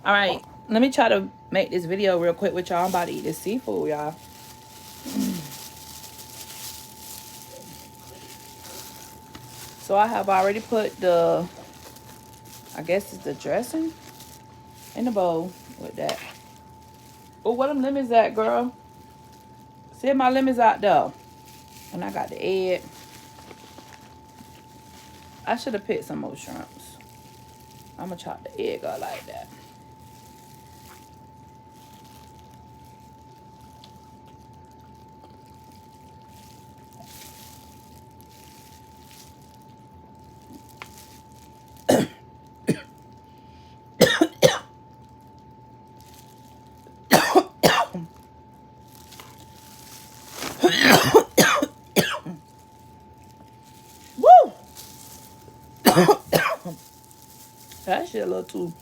All right, let me try to make this video real quick with y'all. I'm about to eat this seafood, y'all. So I have already put the, I guess it's the dressing in the bowl with that. Oh, where them lemons at, girl? See my lemons out there. And I got the egg. I should have picked some more shrimps. I'm going to chop the egg up like that. Woo! That shit a little too